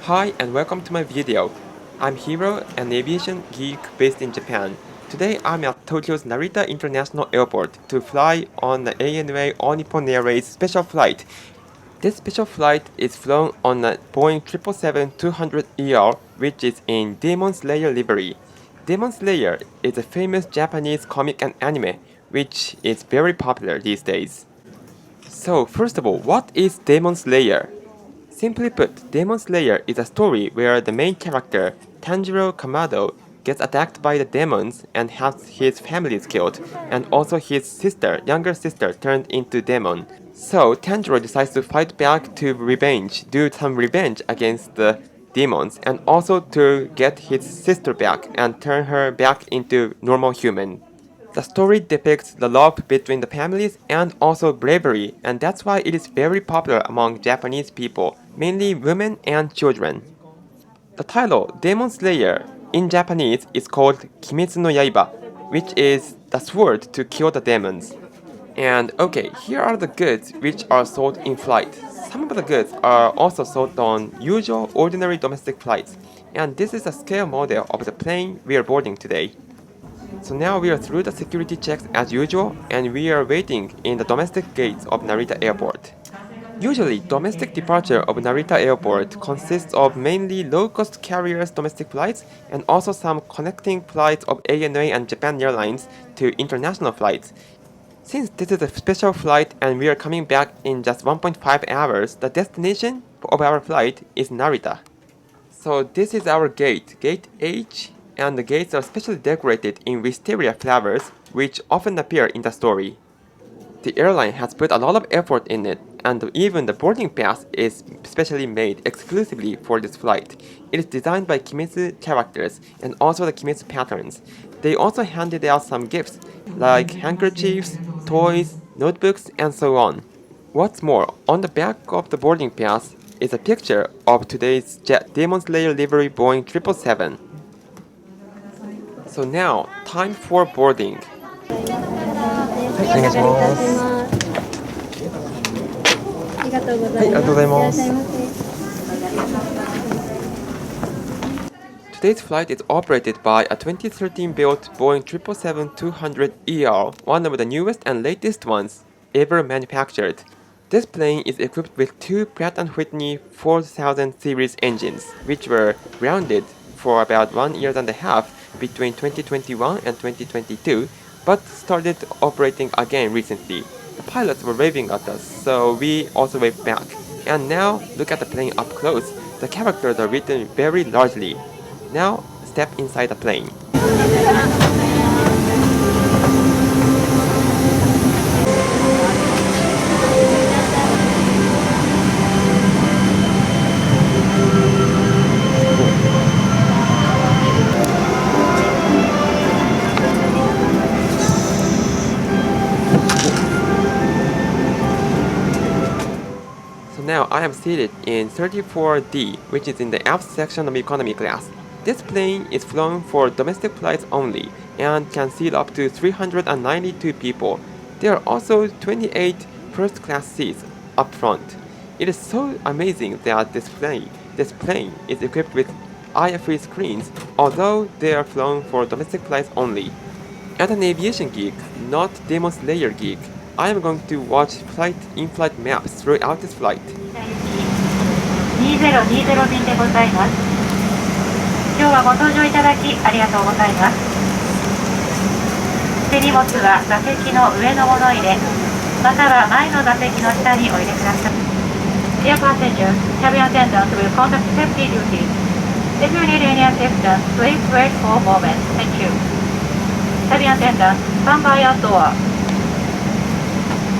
Hi and welcome to my video. I'm Hiro, an aviation geek based in Japan. Today I'm at Tokyo's Narita International Airport to fly on the ANA All Nippon Airways special flight. This special flight is flown on a Boeing 777-200ER, which is in Demon Slayer livery. Demon Slayer is a famous Japanese comic and anime, which is very popular these days. So first of all, what is Demon Slayer? Simply put, Demon Slayer is a story where the main character, Tanjiro Kamado, gets attacked by the demons and has his family killed, and also his younger sister, turned into demon. So Tanjiro decides to fight back to do some revenge against the demons, and also to get his sister back and turn her back into normal human. The story depicts the love between the families and also bravery, and that's why it is very popular among Japanese people, mainly women and children. The title, Demon Slayer, in Japanese is called Kimetsu no Yaiba, which is the sword to kill the demons. And okay, here are the goods which are sold in flight. Some of the goods are also sold on usual ordinary domestic flights, and this is a scale model of the plane we are boarding today. So now we are through the security checks as usual, and we are waiting in the domestic gates of Narita Airport. Usually, domestic departure of Narita Airport consists of mainly low-cost carriers domestic flights and also some connecting flights of ANA and Japan Airlines to international flights. Since this is a special flight and we are coming back in just 1.5 hours, the destination of our flight is Narita. So this is our gate, gate H, and the gates are specially decorated in wisteria flowers, which often appear in the story. The airline has put a lot of effort in it, and even the boarding pass is specially made exclusively for this flight. It is designed by Kimetsu characters and also the Kimetsu patterns. They also handed out some gifts like handkerchiefs, toys, notebooks, and so on. What's more, on the back of the boarding pass is a picture of today's jet Demon Slayer livery Boeing 777. So now, time for boarding. はい、お願いします。ありがとうございます。はい、ありがとうございます。Today's flight is operated by a 2013 built Boeing 777-200ER, one of the newest and latest ones ever manufactured. This plane is equipped with two Pratt & Whitney 4000 series engines, which were grounded for about 1 year and a half between 2021 and 2022, but started operating again recently. The pilots were waving at us, so we also waved back. And now, look at the plane up close. The characters are written very largely. Now, step inside the plane. Now I am seated in 34D, which is in the aft section of economy class. This plane is flown for domestic flights only and can seat up to 392 people. There are also 28 first-class seats up front. It is so amazing that this plane is equipped with IFE screens, although they are flown for domestic flights only. As an aviation geek, not Demon Slayer geek, I am going to watch in-flight maps throughout this flight. 2020便でございます。今日はご搭乗いただきありがとうございます。手荷物は座席の上の物入れ、または前の座席の下にお入れください。Dear passengers, cabin attendant will conduct safety duties. If you need any assistance, please wait for a moment. Thank you. Cabin attendant, stand by at door.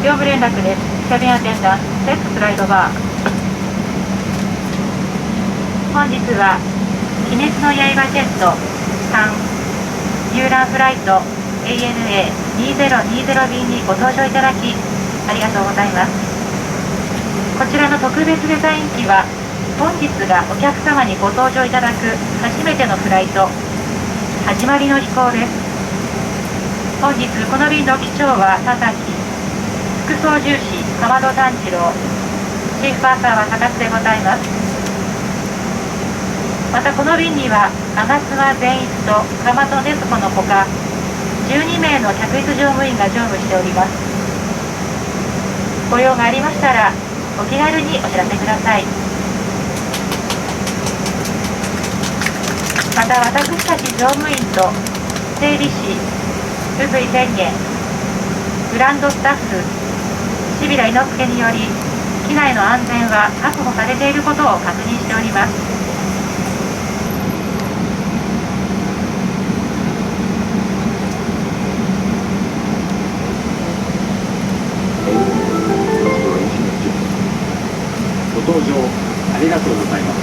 業務連絡です。キャビンアテンダント、セットスライドバー。本日は、鬼滅の刃ジェット3、遊覧フライト ANA2020 便にご搭乗いただき、ありがとうございます。こちらの特別デザイン機は、本日がお客様にご搭乗いただく初めてのフライト、始まりの飛行です。本日この便の機長は田崎、副操縦士、浜戸炭治郎、チーフパーサーは高須でございます。またこの便には吾妻善逸と蒲戸禰豆子のほか12名の客室乗務員が乗務しております。ご用がありましたらお気軽にお知らせください。また私たち乗務員と整備士、宇髄天元、グランドスタッフ、志平猪之助により機内の安全は確保されていることを確認しております。ご搭乗ありがとうございます。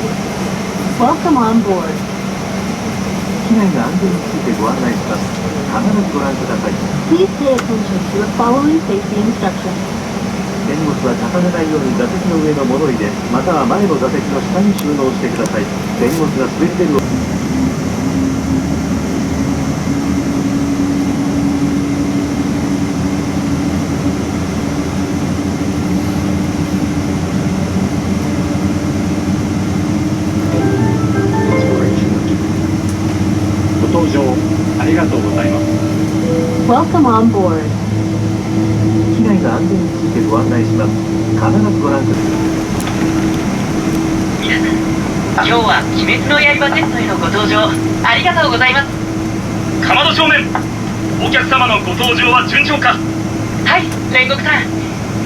Welcome on board. 機内の安全についてご案内します。必ずご覧ください。 Please pay attention to the following safety instructions. 手荷物は重ねないように座席の上の物入れ、または前の座席の下に収納してください。手荷物が滑り出るご搭乗ありがとうございます。 Welcome on board. 機内の安全についてご案内します。必ずご覧ください。皆さん、今日は鬼滅の刃 Z へのご搭乗ありがとうございます。かまど少年、お客様のご搭乗は順調か？はい、煉獄さん、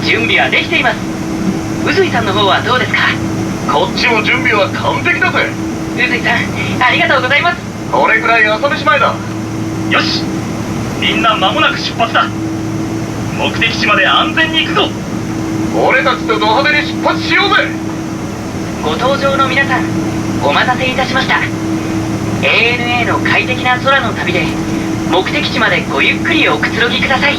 準備はできています。宇髄さんの方はどうですか？こっちも準備は完璧だぜ。宇髄さん、ありがとうございます。これくらい朝飯前だ。よし、みんな間もなく出発だ。目的地まで安全に行くぞ。俺たちとド派手に出発しようぜ。ご搭乗の皆さん、お待たせいたしました。 ANA の快適な空の旅で目的地までごゆっくりおくつろぎください。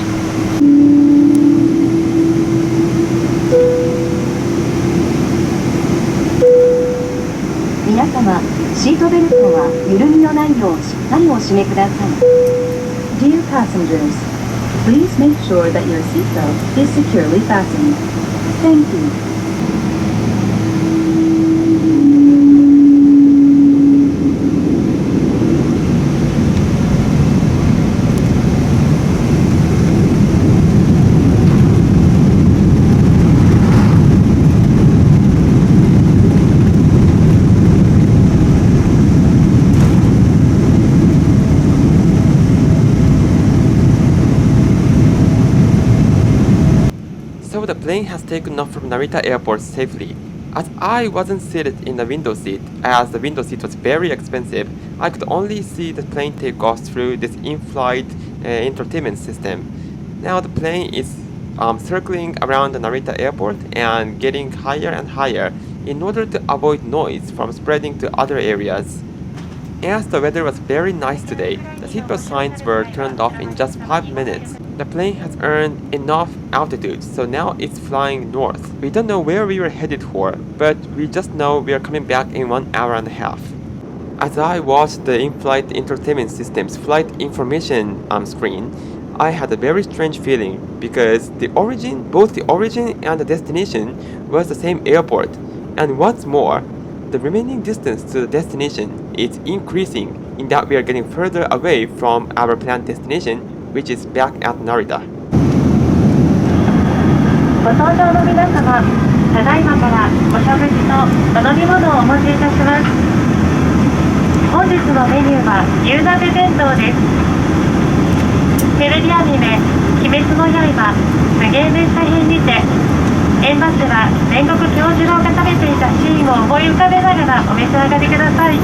皆様、シートベルトは緩みのないようしっかりお締めください。Dear passengers, please make sure that your seatbelt is securely fastened. Thank you. So the plane has taken off from Narita Airport safely. As I wasn't seated in the window seat, as the window seat was very expensive, I could only see the plane take off through this in-flight entertainment system. Now the plane is circling around the Narita Airport and getting higher and higher in order to avoid noise from spreading to other areas. As the weather was very nice today, the seatbelt signs were turned off in just 5 minutes. The plane has earned enough altitude, so now it's flying north. We don't know where we were headed for, but we just know we are coming back in 1 hour and a half. As I watched the in-flight entertainment system's flight information screen, I had a very strange feeling because both the origin and the destination was the same airport. And what's more, the remaining distance to the destination is increasing in that we are getting further away from our planned destination, which is back at Narita. ご搭乗の皆様、ただいまからお食事とお飲み物をお持ちいたします。本日のメニューは夕鍋弁当です。テレビアニメ「鬼滅の刃無限列車編」にて演馬では煉獄杏寿郎が食べていたシーンを思い浮かべながらお召し上がりください。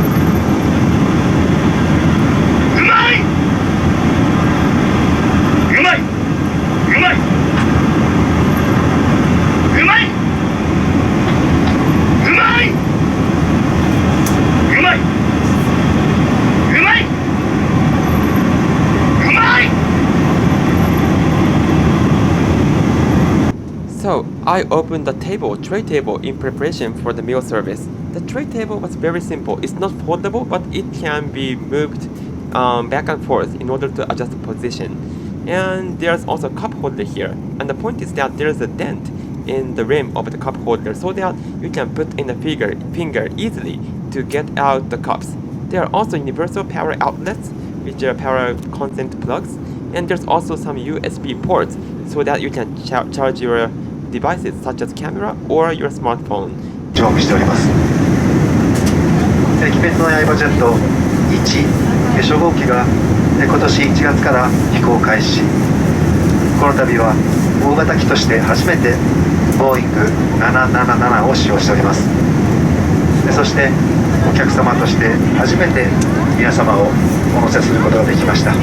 うまい、うまい、うまい、うまい、うまい、うまい、うまい、うまい。So, I opened the tray table in preparation for the meal service. The tray table was very simple. It's not foldable, but it can be moved back and forth in order to adjust the position. And there's also a cup holder here. And the point is that there's a dent in the rim of the cup holder so that you can put in a finger easily to get out the cups. There are also universal power outlets, which are power constant plugs, and there's also some USB ports so that you can charge your devices such as camera or your smartphone. 乗務しております。鬼滅の刃ジェット1初号機が今年1月から飛行開始。この度は大型機として初めてボーイング777を使用しております。そしてお客様として初めて皆様をお乗せすることができました。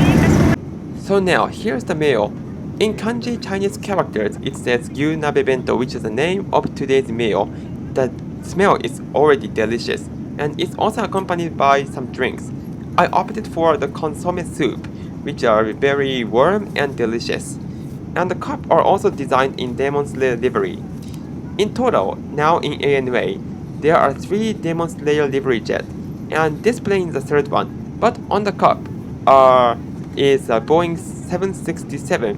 So now, here's the meal. In kanji Chinese characters, it says Gyunabe Bento, which is the name of today's meal. The smell is already delicious, and it's also accompanied by some drinks. I opted for the consomme soup, which are very warm and delicious. And the cups are also designed in Demon Slayer livery. In total, now in ANA, there are 3 Demon Slayer livery jets, and this plane is the 3rd one. But on the cup is a Boeing 767,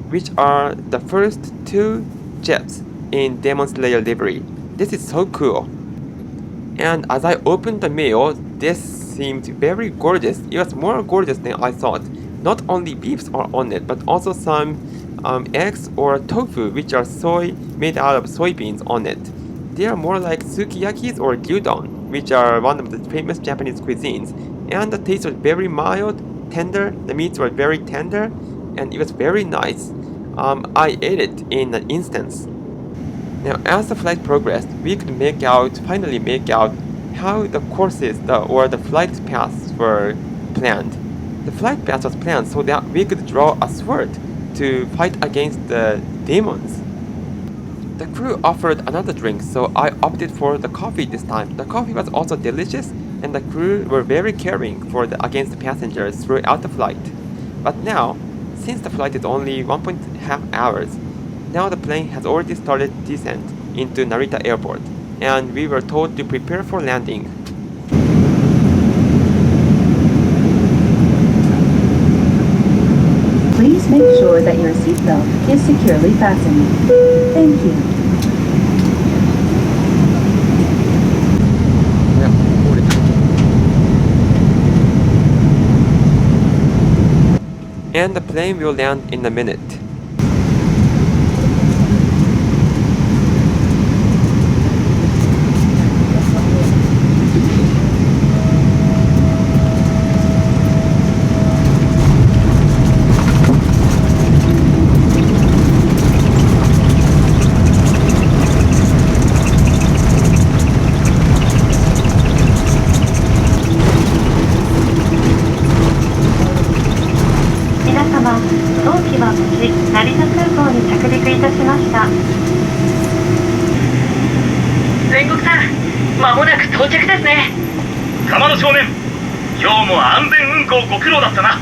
which are the first 2 jets in Demon Slayer livery. This is so cool. And as I opened the meal, this seemed very gorgeous. It was more gorgeous than I thought. Not only beefs are on it, but also some eggs or tofu, which are made out of soybeans on it. They are more like sukiyakis or gyudon, which are one of the famous Japanese cuisines. And the taste was very mild, tender. The meats were very tender, and it was very nice. I ate it in an instant. Now, as the flight progressed, we could finally make out how the courses or the flight paths were planned. The flight path was planned so that we could draw a sword to fight against the demons. The crew offered another drink, so I opted for the coffee this time. The coffee was also delicious, and the crew were very caring against the passengers throughout the flight. But now, since the flight is only 1.5 hours, now the plane has already started descent into Narita airport, and we were told to prepare for landing. Please make sure that your seatbelt is securely fastened. Thank you. And the plane will land in a minute.ご苦労だったな。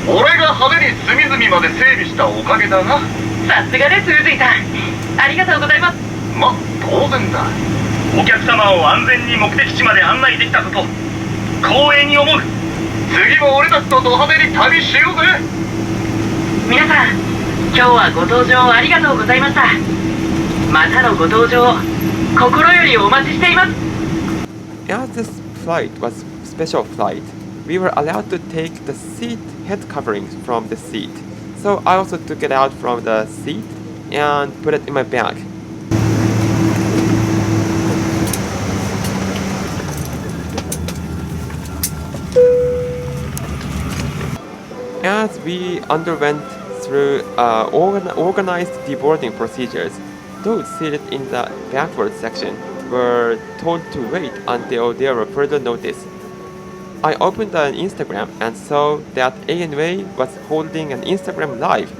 俺が派手に隅々まで整備したおかげだな。さすがです宇髄さん、ありがとうございます。ま、当然だ。お客様を安全に目的地まで案内できたこと光栄に思う。次も俺たちとド派手に旅しようぜ。皆さん、今日はご搭乗ありがとうございました。またのご搭乗心よりお待ちしています。 As this flight was special flight, we were allowed to take the seat head coverings from the seat. So I also took it out from the seat and put it in my bag. As we underwent through organized deboarding procedures, those seated in the backward section were told to wait until there were further notice. I opened an Instagram and saw that ANA was holding an Instagram live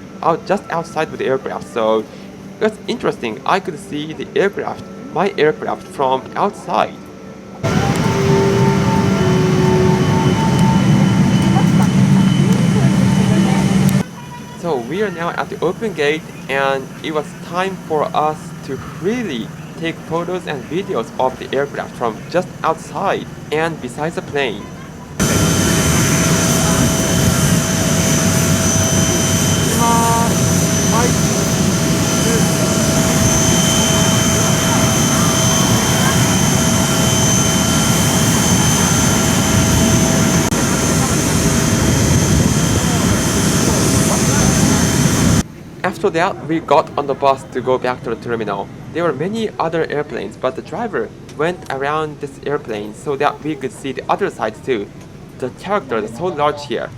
just outside of the aircraft, so it was interesting. I could see the aircraft, my aircraft, from outside. So we are now at the open gate, and it was time for us to really take photos and videos of the aircraft from just outside and beside the plane. After that, we got on the bus to go back to the terminal. There were many other airplanes, but the driver went around this airplane so that we could see the other side too. The characters are so large here.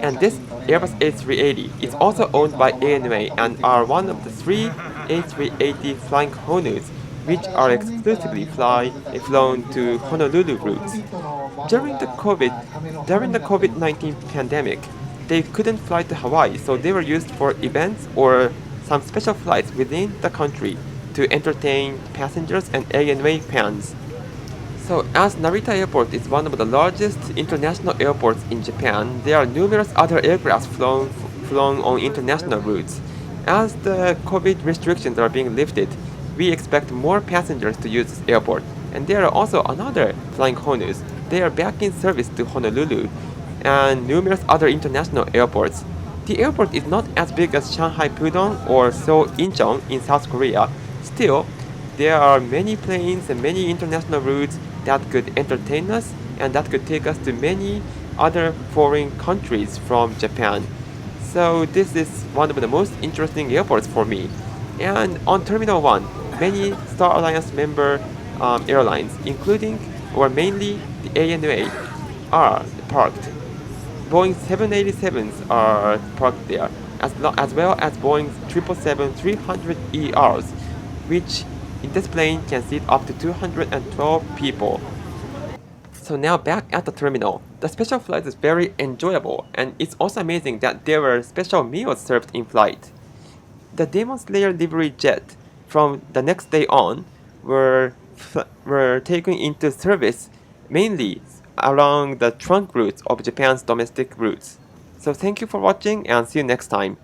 And this Airbus A380 is also owned by ANA and are one of the 3 A380 flying Honus, which are exclusively flown to Honolulu routes. During the COVID-19 pandemic, they couldn't fly to Hawaii, so they were used for events or some special flights within the country to entertain passengers and ANA fans. So, as Narita Airport is one of the largest international airports in Japan, there are numerous other aircraft flown on international routes. As the COVID restrictions are being lifted, we expect more passengers to use this airport. And there are also another flying Honus. They are back in service to Honolulu and numerous other international airports. The airport is not as big as Shanghai Pudong or Seoul Incheon in South Korea. Still, there are many planes and many international routes that could entertain us and that could take us to many other foreign countries from Japan. So this is one of the most interesting airports for me. And on Terminal 1, many Star Alliance member airlines, including or mainly the ANA, are parked. Boeing 787s are parked there, as well as Boeing 777-300ERs, which in this plane can seat up to 212 people. So now back at the terminal, the special flight is very enjoyable, and it's also amazing that there were special meals served in flight. The Demon Slayer livery jet from the next day on were taken into service mainly along the trunk routes of Japan's domestic routes. So thank you for watching and see you next time.